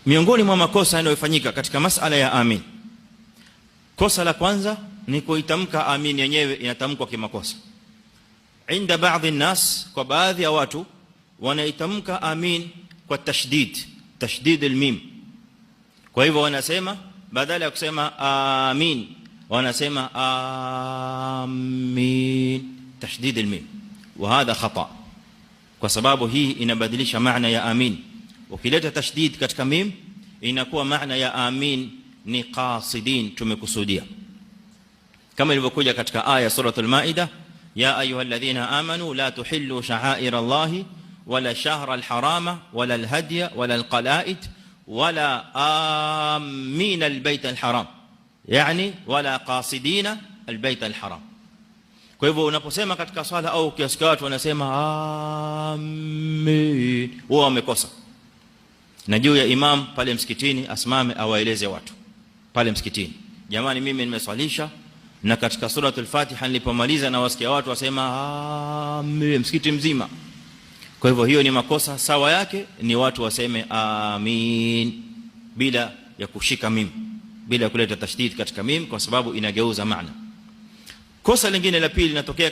Miongoni mwa makosa yanayofanyika katika masala ya amin, kosa la kwanza ni kuitamka amin yenyewe inatamkwa kimakosa. Inda baadhi الناس, kwa baadhi ya watu wanaitamka amin kwa tashdid almim. Kwa hivyo wanasema badala ya kusema amin wanasema amin, tashdid almim, wa hadha khata, kwa sababu hii inabadilisha maana ya amin. Ukileta tashdid katika mim inakuwa maana ya amin ni qasidin, tumekusudia, kama ilivyokuja katika aya suratul Maida, ya ayyuhalladhina amanu la tuhillu sha'air Allahi wala shahra alharama wala alhadiya wala alqala'id wala amin albayt alharam, yani wala qasidina albayt alharam. Kwa hivyo unaposema katika swala au kiasi watu wanasema amin, wao wamekosa. Na juu ya imam pale msikitini asimame awaeleze watu pale msikitini, jamani, mimi nimeswalisha na katika suratul Fatiha nilipomaliza na wasikia watu wasema amin msikiti mzima. Kwa hivyo hiyo ni makosa. Sawa yake ni watu waseme amin bila ya kushika mim, bila kuleta tashdid katika mim, kwa sababu inageuza maana. Kosa lingine la pili linatokea